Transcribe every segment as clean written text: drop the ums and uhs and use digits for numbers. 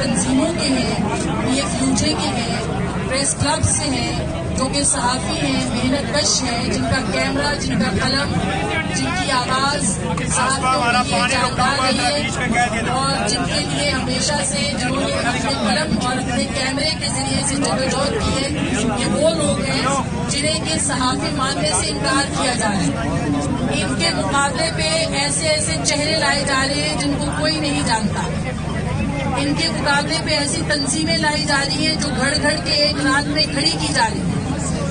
تنظیموں کے ہیں, PFUJ کے ہیں, پریس کلب سے ہیں, جو کہ صحافی ہیں, محنت کش ہیں, جن کا کیمرہ, جن کا قلم, جن کی آواز صحافیوں کے لیے جاندار رہی ہے, اور جن کے لیے ہمیشہ سے جنہوں نے اپنے قلم اور اپنے کیمرے کے ذریعے سے جدوجہد کی ہے, یہ وہ لوگ ہیں جنہیں کہ صحافی ماننے سے انکار کیا جا رہا ہے. ان کے مقابلے پہ ایسے ایسے چہرے لائے جا رہے ہیں جن کو کوئی نہیں جانتا. ان کے مقابلے پہ ایسی تنظیمیں لائی جا رہی ہیں جو گھڑ گھڑ کے ایک رات میں کھڑی کی جا رہی ہیں.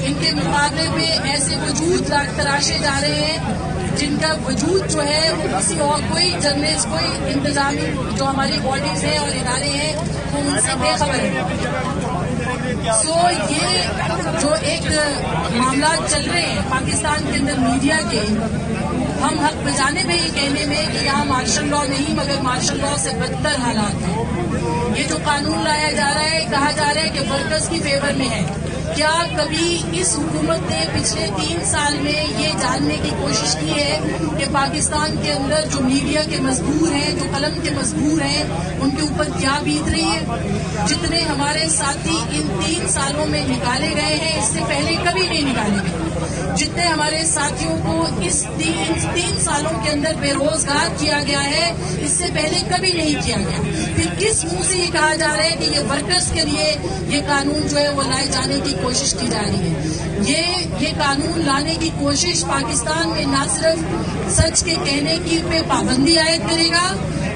ان کے مقابلے پہ ایسے وجود تراشے جا رہے ہیں جن کا وجود جو ہے وہ کسی اور کوئی جرنلسٹ, کوئی انتظامی جو ہماری باڈیز ہیں اور ادارے ہیں وہ ان سے بے خبر ہے. یہ جو ایک معاملات چل رہے ہیں پاکستان کے اندر میڈیا کے, ہم حق بجانے میں یہ کہنے میں کہ یہاں مارشل لا نہیں مگر مارشل لا سے بدتر حالات ہیں. یہ جو قانون لایا جا رہا ہے, کہا جا رہا ہے کہ ورکرز کی فیور میں ہے. کیا کبھی اس حکومت نے پچھلے 3 سال میں یہ جاننے کی کوشش کی ہے کہ پاکستان کے اندر جو میڈیا کے مزدور ہیں, جو قلم کے مزدور ہیں, ان کے اوپر کیا بیت رہی ہے؟ جتنے ہمارے ساتھی ان 3 سالوں میں نکالے گئے ہیں, اس سے پہلے کبھی نہیں نکالے گئے. جتنے ہمارے ساتھیوں کو اس 3 سالوں کے اندر بے روزگار کیا گیا ہے, اس سے پہلے کبھی نہیں کیا گیا. پھر کس منہ سے یہ کہا جا رہا ہے کہ یہ ورکرز کے لیے یہ قانون جو ہے وہ لائے جانے کی کوشش کی جا رہی ہے؟ یہ قانون لانے کی کوشش پاکستان میں نہ صرف سچ کے کہنے کی پہ پابندی عائد کرے گا,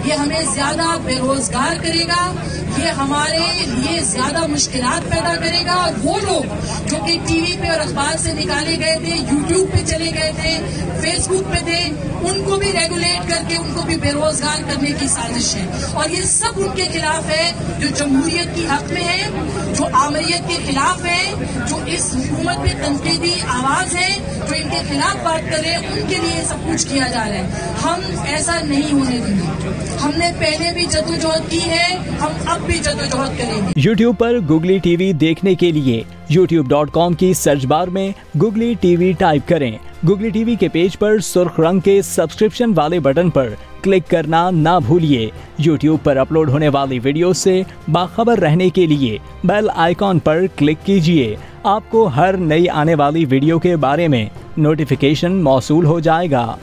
یہ ہمیں زیادہ بے روزگار کرے گا, یہ ہمارے لیے زیادہ مشکلات پیدا کرے گا. اور وہ لوگ جو کہ ٹی وی پہ اور اخبار سے نکالے گئے تھے, یوٹیوب پہ چلے گئے تھے, فیس بک پہ تھے, ان کو بھی ریگولیٹ کر کے ان کو بھی بے روزگار کرنے کی سازش ہے. اور یہ سب ان کے خلاف ہے جو جمہوریت کی حق میں ہے, جو آمریت کے خلاف ہے, جو اس حکومت میں تنقیدی آواز ہے, جو ان کے خلاف بات کر رہے ہیں, ان کے لیے سب کچھ کیا جا رہا ہے. ہم ایسا نہیں ہونے دیں گے. ہم نے پہلے بھی جدوجہد کی ہے, ہم اب بھی جدوجہد کریں گے. یوٹیوب پر گوگلی ٹی وی دیکھنے کے لیے youtube.com کی سرچ بار میں گوگلی ٹی وی ٹائپ کریں. گوگلی ٹی وی کے پیج پر سرخ رنگ کے سبسکرپشن والے بٹن پر کلک کرنا نہ بھولیے. یوٹیوب پر اپلوڈ ہونے والی ویڈیو سے باخبر رہنے کے لیے بیل آئیکن پر کلک کیجیے. آپ کو ہر نئی آنے والی ویڈیو کے بارے میں نوٹیفیکیشن موصول ہو جائے گا.